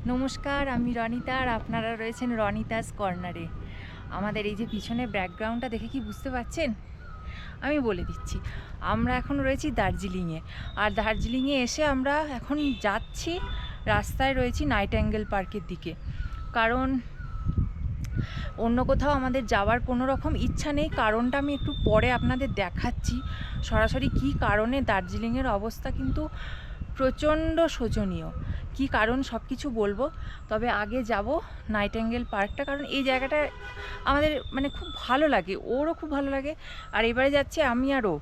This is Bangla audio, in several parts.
নমস্কার, আমি রনিতা আর আপনারা রয়েছেন রনিতাস কর্নারে। আমাদের এই যে পিছনে ব্যাকগ্রাউন্ডটা দেখে কি বুঝতে পারছেন? আমি বলে দিচ্ছি, আমরা এখন রয়েছি দার্জিলিংয়ে। আর দার্জিলিংয়ে এসে আমরা এখন যাচ্ছি, রাস্তায় রয়েছি নাইটিঙ্গেল পার্কের দিকে। কারণ অন্য কোথাও আমাদের যাওয়ার কোনো রকম ইচ্ছা নেই। কারণটা আমি একটু পরে আপনাদের দেখাচ্ছি সরাসরি কী কারণে দার্জিলিংয়ের অবস্থা কিন্তু প্রচণ্ড শোচনীয়। কী কারণ সব কিছু বলবো, তবে আগে যাব নাইটিঙ্গেল পার্কটা, কারণ এই জায়গাটা আমাদের মানে খুব ভালো লাগে, ওরও খুব ভালো লাগে। আর এবারে যাচ্ছি আমি আর ও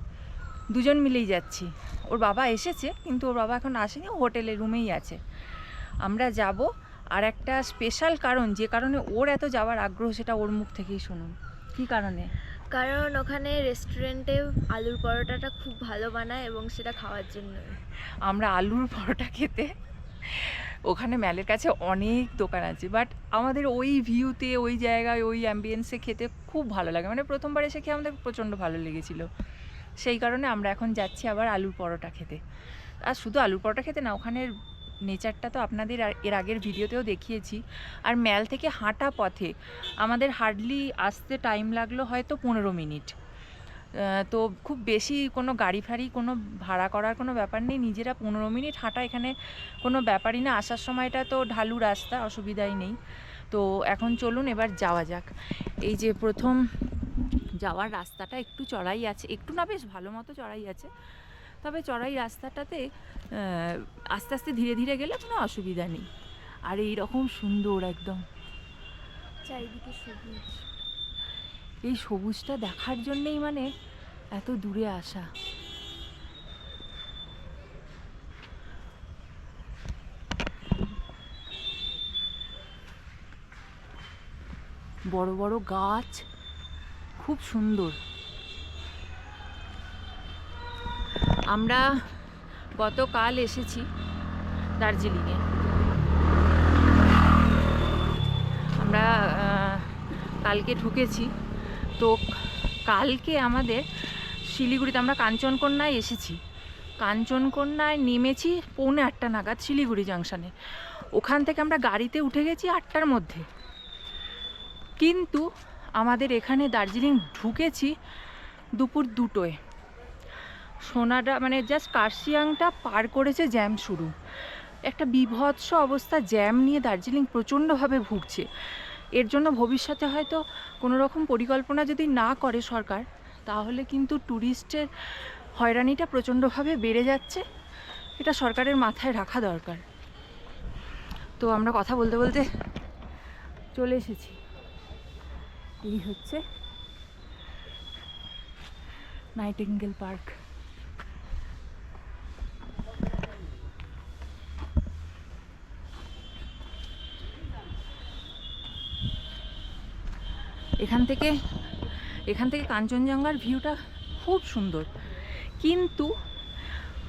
দুজন মিলেই যাচ্ছি। ওর বাবা এসেছে কিন্তু ওর বাবা এখন আসেনি, ও হোটেলে রুমেই আছে। আমরা যাব। আর একটা স্পেশাল কারণ, যে কারণে ওর এত যাওয়ার আগ্রহ, সেটা ওর মুখ থেকেই শুনুন। কী কারণে? কারণ ওখানে রেস্টুরেন্টে আলুর পরোটাটা খুব ভালো বানায় এবং সেটা খাওয়ার জন্য। আমরা আলুর পরোটা খেতে, ওখানে ম্যালের কাছে অনেক দোকান আছে, বাট আমাদের ওই ভিউতে, ওই জায়গায়, ওই অ্যাম্বিয়েন্সে খেতে খুব ভালো লাগে। মানে প্রথমবার এসে খেয়ে আমাদের প্রচণ্ড ভালো লেগেছিলো। সেই কারণে আমরা এখন যাচ্ছি আবার আলুর পরোটা খেতে। আর শুধু আলুর পরোটা খেতে না, ওখানের নেচারটা তো আপনাদের এর আগের ভিডিওতেও দেখিয়েছি। আর ম্যাল থেকে হাঁটা পথে আমাদের হার্ডলি আসতে টাইম লাগলো হয়তো 15 মিনিট। তো খুব বেশি কোনো গাড়ি ফাড়ি কোনো ভাড়া করার কোনো ব্যাপার নেই, নিজেরা 15 মিনিট হাঁটা এখানে কোনো ব্যাপারই না। আসার সময়টা তো ঢালু রাস্তা, অসুবিধাই নেই। তো এখন চলুন এবার যাওয়া যাক। এই যে প্রথম যাওয়ার রাস্তাটা একটু চড়াই আছে, একটু না বেশ ভালো মতো চড়াই আছে। তবে চড়াই রাস্তাটাতে আস্তে আস্তে ধীরে ধীরে গেলে কোনো অসুবিধা নেই। আর এই রকম সুন্দর একদম চারিদিকে সবুজ। এই সবুজটা দেখার জন্যেই মানে এত দূরে আসা। বড় বড় গাছ, খুব সুন্দর। আমরা গতকাল এসেছি দার্জিলিংয়ে। আমরা কালকে ঢুকেছি। তো কালকে আমাদের শিলিগুড়িতে, আমরা কাঞ্চনকন্যায় এসেছি। কাঞ্চনকন্যায় নেমেছি 7:45 নাগাদ শিলিগুড়ি জাংশনে। ওখান থেকে আমরা গাড়িতে উঠে গেছি 8টার মধ্যে। কিন্তু আমাদের এখানে দার্জিলিং ঢুকেছি দুপুর 2টোয়। সোনাডা মানে জাস্ট কার্শিয়াংটা পার করেছে জ্যাম শুরু। একটা বীভৎস অবস্থা, জ্যাম নিয়ে দার্জিলিং প্রচণ্ডভাবে ভুগছে। এর জন্য ভবিষ্যতে হয়তো কোনো রকম পরিকল্পনা যদি না করে সরকার, তাহলে কিন্তু ট্যুরিস্টের হয়রানিটা প্রচণ্ডভাবে বেড়ে যাচ্ছে। এটা সরকারের মাথায় রাখা দরকার। তো আমরা কথা বলতে বলতে চলে এসেছি। এই হচ্ছে নাইটিঙ্গেল পার্ক। এখান থেকে কাঞ্চনজঙ্ঘার ভিউটা খুব সুন্দর, কিন্তু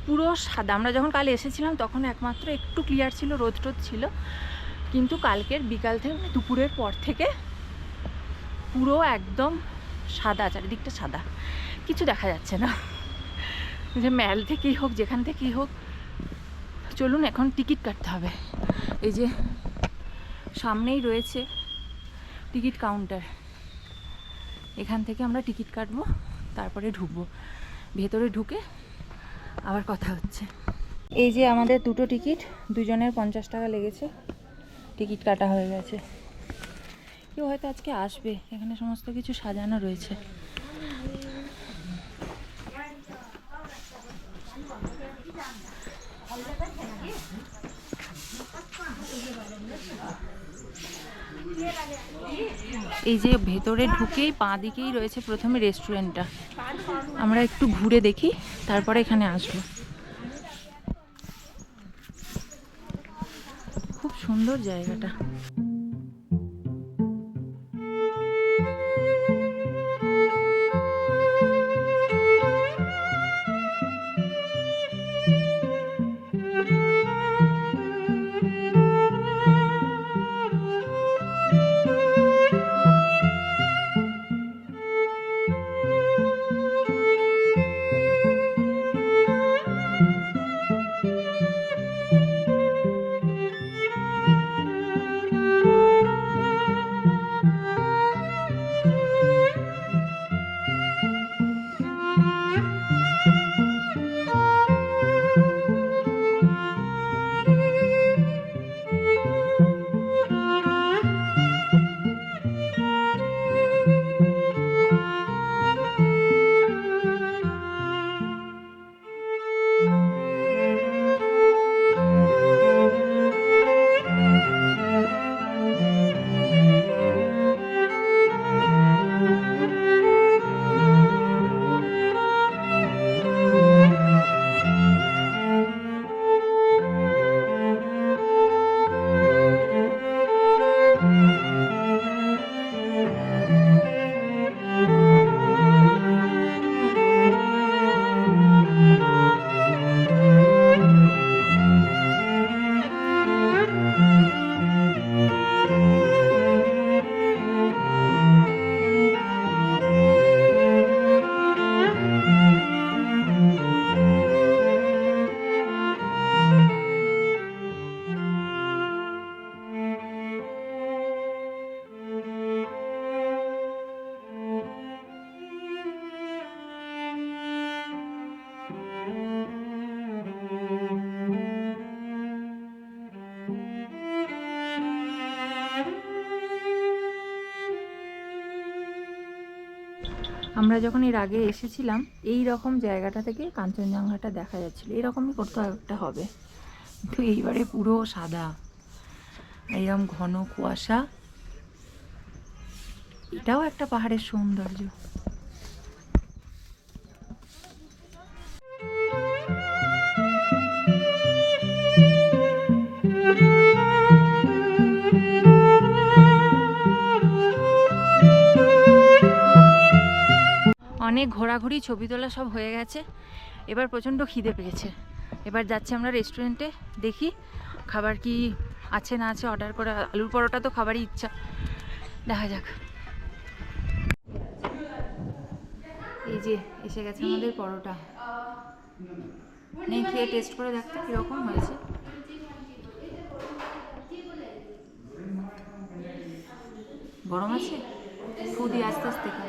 পুরো সাদা। আমরা যখন কাল এসেছিলাম তখন একমাত্র একটু ক্লিয়ার ছিল, রোদ টোদ ছিল, কিন্তু কালকের বিকাল থেকে মানে দুপুরের পর থেকে পুরো একদম সাদা, চারিদিকটা সাদা, কিছু দেখা যাচ্ছে না। যে ম্যাল থেকেই হোক, যেখান থেকেই হোক। চলুন এখন টিকিট কাটতে হবে। এই যে সামনেই রয়েছে টিকিট কাউন্টার, এখান থেকে আমরা টিকিট কাটবো, তারপরে ঢুকবো। ভেতরে ঢুকে আবার কথা হচ্ছে। এই যে আমাদের দুটো টিকিট, দুজনের 50 টাকা লেগেছে। টিকিট কাটা হয়ে গেছে। কেউ হয়তো আজকে আসবে, এখানে সমস্ত কিছু সাজানো রয়েছে। এই যে ভেতরে ঢুকেই বাঁ দিকেই রয়েছে প্রথমে রেস্টুরেন্টটা। আমরা একটু ঘুরে দেখি, তারপরে এখানে আসবো। খুব সুন্দর জায়গাটা। আমরা যখন এর আগে এসেছিলাম এই রকম জায়গাটা থেকে কাঞ্চনজঙ্ঘাটা দেখা যাচ্ছিল, এরকমই করতে একটা হবে, কিন্তু এইবারে পুরো সাদা, এইরকম ঘন কুয়াশা। এটাও একটা পাহাড়ের সৌন্দর্য। অনেক ঘোরাঘুরি ছবি তোলা সব হয়ে গেছে, এবার প্রচণ্ড খিদে পেয়েছে। এবার যাচ্ছি আমরা রেস্টুরেন্টে, দেখি খাবার কি আছে না আছে অর্ডার করে। আলুর পরোটা তো খাবারই ইচ্ছা, দেখা যাক। এই যে এসে গেছে আমাদের পরোটা, নেই খেয়ে টেস্ট করে দেখতে কীরকম হয়েছে। গরম আছে, ফু দিয়ে আস্তে আস্তে খা।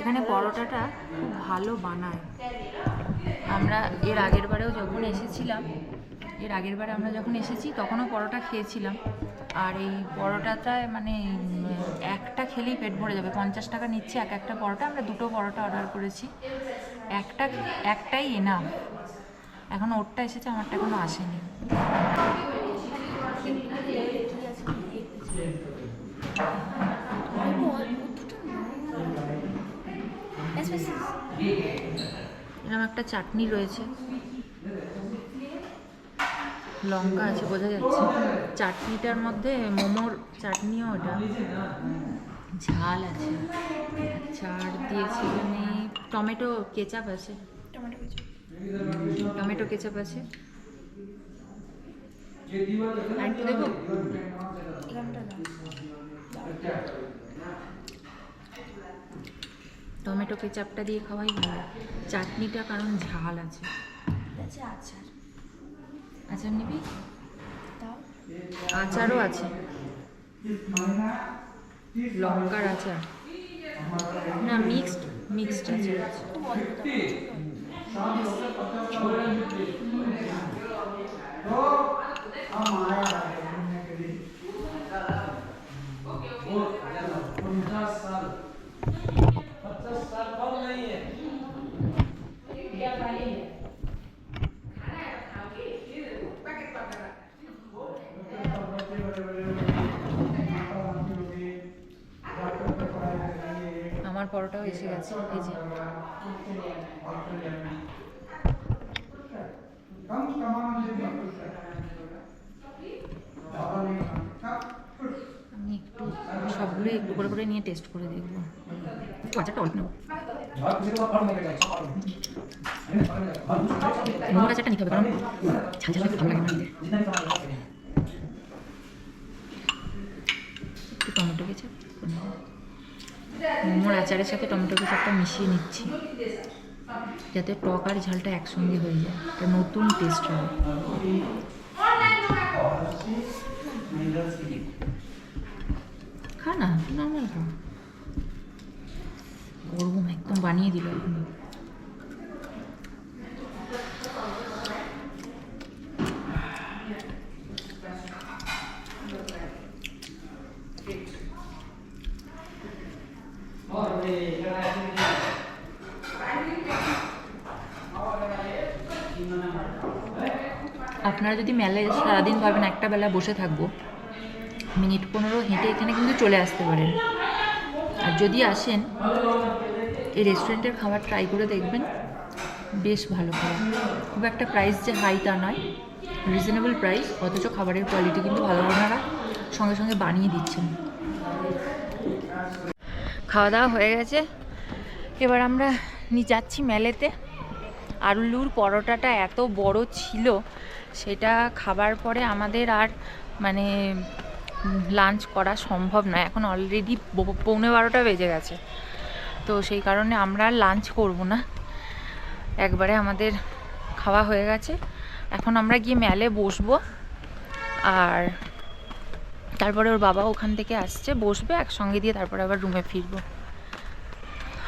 এখানে পরোটাটা খুব ভালো বানায়। আমরা এর আগের বারেও যখন এসেছিলাম, আমরা যখন এসেছি তখনও পরোটা খেয়েছিলাম। আর এই পরোটাটায় মানে একটা খেলেই পেট ভরে যাবে, 50 টাকা নিচ্ছে এক একটা পরোটা। আমরা 2টো পরোটা অর্ডার করেছি, একটাই এনাফ। এখন ওরটা এসেছে, আমারটা এখনো আসেনি। এরকম একটা চাটনি রয়েছে, লঙ্কা আছে বোঝা যাচ্ছে। চাটনিটার মধ্যে মোমোর চাটনিও, ওটা ঝাল আছে। চাট দিয়েছে এখানে, টমেটো কেচাপ আছে, টমেটো কেচাপ আছে। আর কি দেবো? টমেটো কেচাপটা দিয়ে খাওয়াই ভালো, চাটনিটা কারণ ঝাল আছে। আচার নিবি? আচারও আছে, লঙ্কার আচার না, মিক্সড আচার আছে। আমার পরোটাও এসে গেছে, এই যে। আমি একটু সবগুলো একটু করে করে নিয়ে টেস্ট করে দেখবো। আচারটা অল্প নেবো, মোমোর আচারটা নিতে হবে কারণ ঝাল ঝাল একটু ভালো লাগে না। একটু টমেটো কেচাপ, মোমোর আচারের সাথে টমেটো কেচাপটা মিশিয়ে নিচ্ছি যাতে টক আর ঝালটা একসঙ্গে হয়ে যায়, একটা নতুন টেস্ট হবে। খা না, নর্মাল খা, গরম একদম বানিয়ে দিল এখন। আপনারা যদি মেলায় সারাদিন ভাবেন একটা বেলা বসে থাকবো, মিনিট 15 হেঁটে এখানে কিন্তু চলে আসতে পারেন। আর যদি আসেন এই রেস্টুরেন্টের খাবার ট্রাই করে দেখবেন, বেশ ভালো খাবার। খুব একটা প্রাইস যে হাই তা নয়, রিজনেবল প্রাইস, অথচ খাবারের কোয়ালিটি কিন্তু ভালো। ওনারা সঙ্গে সঙ্গে বানিয়ে দিচ্ছেন। খাওয়া দাওয়া হয়ে গেছে, এবার আমরা যাচ্ছি মেলেতে। আলুর পরোটাটা এত বড় ছিল, সেটা খাবার পরে আমাদের আর মানে লাঞ্চ করা সম্ভব নয়। এখন অলরেডি 11:15 বেজে গেছে, তো সেই কারণে আমরা আর লাঞ্চ করব না, একবারে আমাদের খাওয়া হয়ে গেছে। এখন আমরা গিয়ে মেলে বসবো, আর তারপরে ওর বাবা ওখান থেকে আসছে, বসবে একসঙ্গে, দিয়ে তারপরে আবার রুমে ফিরবো।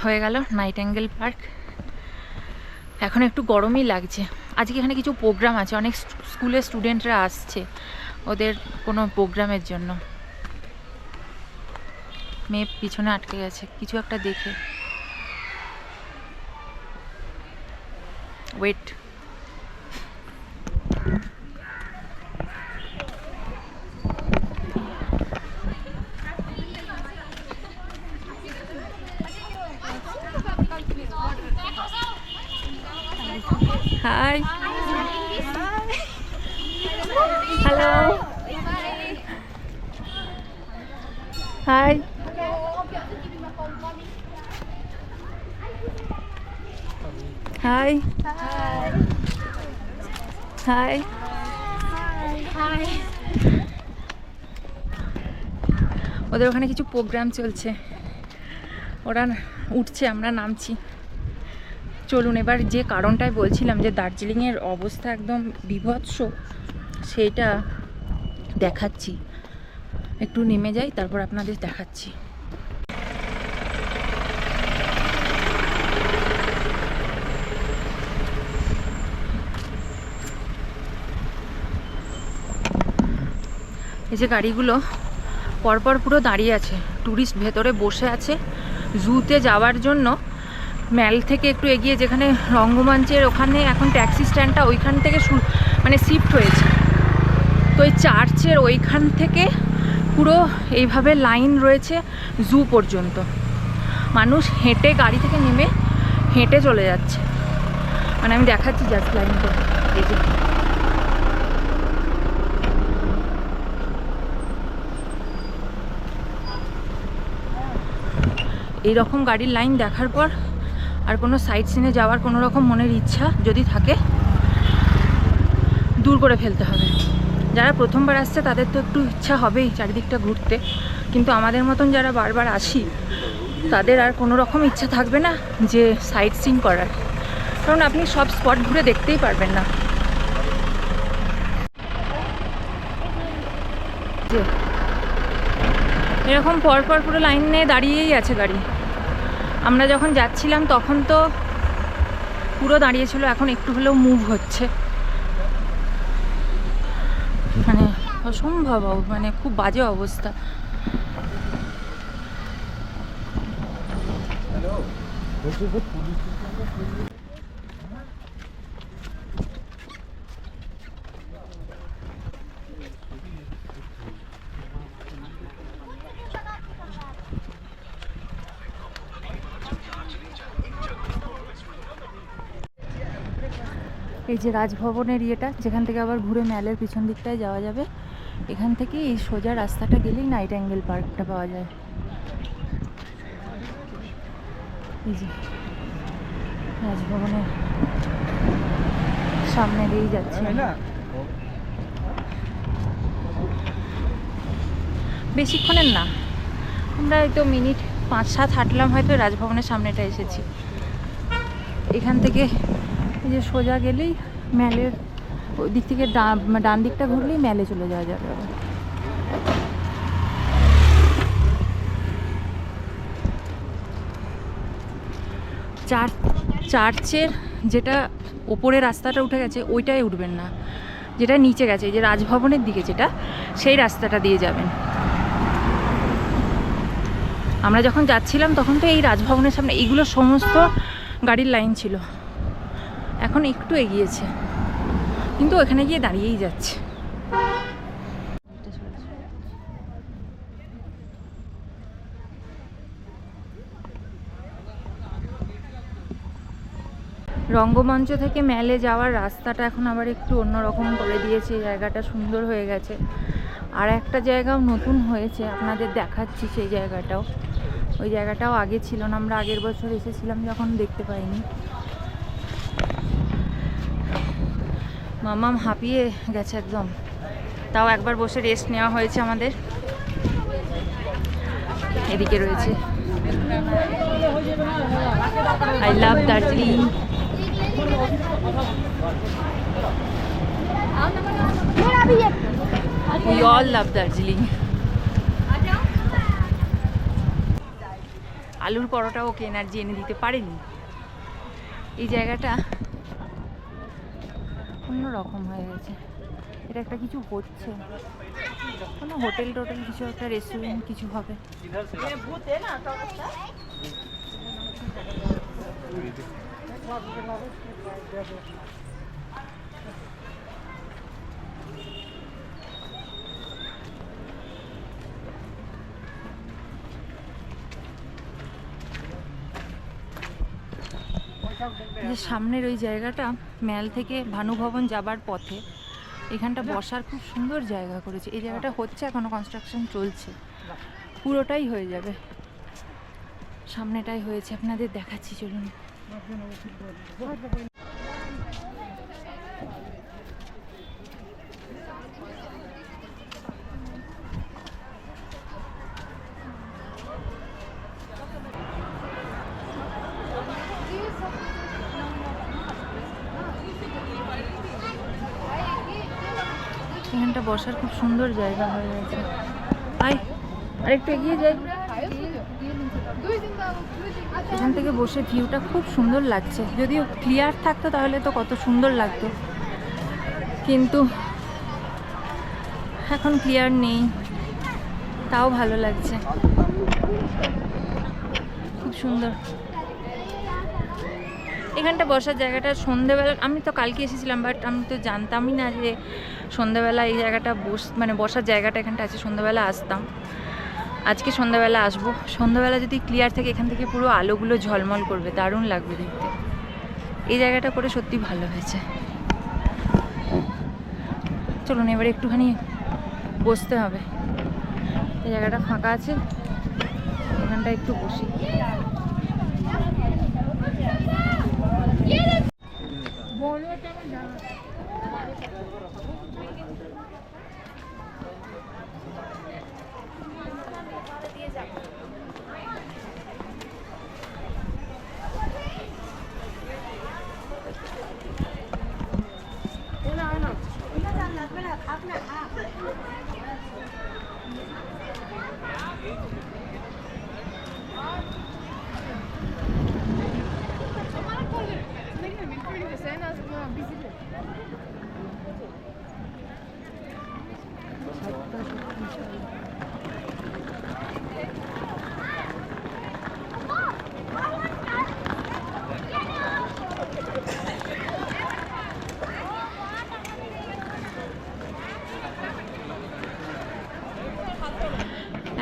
হয়ে গেল নাইটিঙ্গেল পার্ক। এখন একটু গরমই লাগছে, আজকে এখানে কিছু প্রোগ্রাম আছে, অনেক স্কুলের স্টুডেন্টরা আসছে ওদের কোনো প্রোগ্রামের জন্য। মেয়ে পিছনে আটকে গেছে কিছু একটা দেখে। Wait, hi, hello, hi, hi, hi, ওদের ওখানে কিছু প্রোগ্রাম চলছে, ওরা উঠছে, আমরা নামছি। চলুন এবার যে কারণটায় বলছিলাম যে দার্জিলিংয়ের অবস্থা একদম বিভৎস, সেইটা দেখাচ্ছি। একটু নেমে যাই, তারপর আপনাদের দেখাচ্ছি। এই যে গাড়িগুলো পরপর পুরো দাঁড়িয়ে আছে, ট্যুরিস্ট ভেতরে বসে আছে জুতে যাওয়ার জন্য। ম্যাল থেকে একটু এগিয়ে যেখানে রঙ্গমঞ্চের ওখানে এখন ট্যাক্সি স্ট্যান্ডটা ওইখান থেকে মানে শিফট হয়েছে, তো ওই চার্চের ওইখান থেকে পুরো এইভাবে লাইন রয়েছে জু পর্যন্ত। মানুষ হেঁটে গাড়ি থেকে নেমে হেঁটে চলে যাচ্ছে, মানে আমি দেখাচ্ছি জাস্ট লাইন করে। এই যে এইরকম গাড়ির লাইন দেখার পর আর কোনো সাইট সিনে যাওয়ার কোনো রকম মনের ইচ্ছা যদি থাকে দূর করে ফেলতে হবে। যারা প্রথমবার আসছে তাদের তো একটু ইচ্ছা হবেই চারিদিকটা ঘুরতে, কিন্তু আমাদের মতন যারা বারবার আসি তাদের আর কোনো রকম ইচ্ছা থাকবে না যে সাইট সিন করার, কারণ আপনি সব স্পট ঘুরে দেখতেই পারবেন না। যে এরকম পরপর পুরো লাইনে দাঁড়িয়েই আছে গাড়ি। আমরা যখন যাচ্ছিলাম তখন তো পুরো দাঁড়িয়েছিল, এখন একটু হলেও মুভ হচ্ছে। মানে অসম্ভব, মানে খুব বাজে অবস্থা। এই যে রাজভবনের ইয়েটা, যেখান থেকে আবার ঘুরে ম্যালের পিছন দিকটায় যাওয়া যাবে, এখান থেকে এই সোজা রাস্তাটা গেলেই নাইট অ্যাঙ্গেল পার্কটা পাওয়া যায়। এই যে রাজভবনের সামনে দিয়েই যাচ্ছে। বেশিক্ষণের না, আমরা হয়তো মিনিট 5-7 হাঁটলাম, হয়তো রাজভবনের সামনেটা এসেছি। এখান থেকে এই যে সোজা গেলেই ম্যালের ওই দিক থেকে ডান দিকটা ঘুরলেই ম্যালে চলে যাওয়া যাবে। চার্চের যেটা ওপরে রাস্তাটা উঠে গেছে ওইটাই উঠবেন না, যেটা নিচে গেছে এই যে রাজভবনের দিকে যেটা, সেই রাস্তাটা দিয়ে যাবেন। আমরা যখন যাচ্ছিলাম তখন তো এই রাজভবনের সামনে এইগুলো সমস্ত গাড়ির লাইন ছিল, এখন একটু এগিয়েছে, কিন্তু ওখানে গিয়ে দাঁড়িয়েই যাচ্ছে। রঙ্গমঞ্চ থেকে ম্যালে যাওয়ার রাস্তাটা এখন আবার একটু অন্যরকম করে দিয়েছে, জায়গাটা সুন্দর হয়ে গেছে। আর একটা জায়গাও নতুন হয়েছে, আপনাদের দেখাচ্ছি সেই জায়গাটাও। ওই জায়গাটাও আগে ছিল না, আমরা আগের বছর এসেছিলাম যখন দেখতে পাইনি। মামাম হাঁপিয়ে গেছে একদম, তাও একবার বসে রেস্ট নেওয়া হয়েছে আমাদের। এদিকে রয়েছে I love Darjeeling. We all love Darjeeling. আলুর পরোটা ওকে এনার্জি এনে দিতে পারেনি। এই জায়গাটা অন্য রকম হয়ে গেছে। এটা একটা কিছু হচ্ছে, কোনো হোটেল টোটেল কিছু একটা, রেস্টুরেন্ট কিছু হবে। যে সামনের ওই জায়গাটা ম্যাল থেকে ভানুভবন যাবার পথে, এখানটা বসার খুব সুন্দর জায়গা করেছে। এই জায়গাটা হচ্ছে, এখনো কনস্ট্রাকশন চলছে, পুরোটাই হয়ে যাবে। সামনেটাই হয়েছে, আপনাদের দেখাচ্ছি, চলুন। এখানটা বসার খুব সুন্দর জায়গা হয়ে গেছে। আয় আরেকটু এগিয়ে যাই। এখান থেকে বসে ভিউটা খুব সুন্দর লাগছে। যদিও ক্লিয়ার থাকতো তাহলে তো কত সুন্দর লাগতো, কিন্তু এখন ক্লিয়ার নেই, তাও ভালো লাগছে, খুব সুন্দর। এখানটা বসার জায়গাটা সন্ধেবেলা, আমি তো কালকে এসেছিলাম, বাট আমি তো জানতামই না যে সন্ধেবেলা এই জায়গাটা মানে বসার জায়গাটা এখানটা আছে। সন্ধেবেলা আসতাম, আজকে সন্ধ্যাবেলা আসবো। সন্ধ্যাবেলা যদি ক্লিয়ার থাকে, এখান থেকে পুরো আলোগুলো ঝলমল করবে, দারুণ লাগবে দেখতে। এই জায়গাটা করে সত্যি ভালো হয়েছে। চলুন এবারে একটুখানি বসতে হবে। এই জায়গাটা ফাঁকা আছে, এখানটা একটু বসি।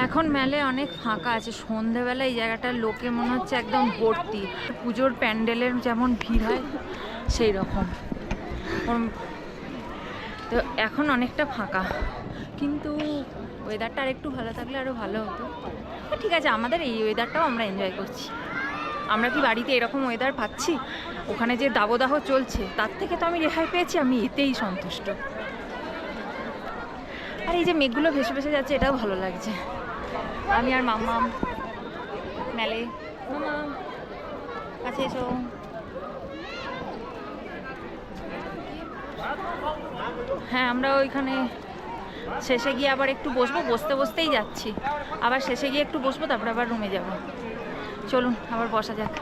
এখন মেলে অনেক ফাঁকা আছে। সন্ধেবেলা এই জায়গাটার লোকে মনে হচ্ছে একদম ভর্তি, পুজোর প্যান্ডেলের যেমন ভিড় হয় সেই রকম। তো এখন অনেকটা ফাঁকা, কিন্তু ওয়েদারটা আর একটু ভালো থাকলে আরও ভালো হতো। ঠিক আছে, আমাদের এই ওয়েদারটাও আমরা এনজয় করছি। আমরা কি বাড়িতে এরকম ওয়েদার পাচ্ছি? ওখানে যে দাবদাহ চলছে তার থেকে তো আমি রেহাই পেয়েছি, আমি এতেই সন্তুষ্ট। আর এই যে মেঘগুলো ভেসে ভেসে যাচ্ছে, এটাও ভালো লাগছে। আমি আর মাম্মাম মেলে, মাম্মাম কাছে এসো। হ্যাঁ, আমরা ওইখানে শেষে গিয়ে আবার একটু বসবো, বসতে বসতেই যাচ্ছি, আবার শেষে গিয়ে একটু বসবো, তারপর আবার রুমে যাব। চলুন আবার বসা যাক।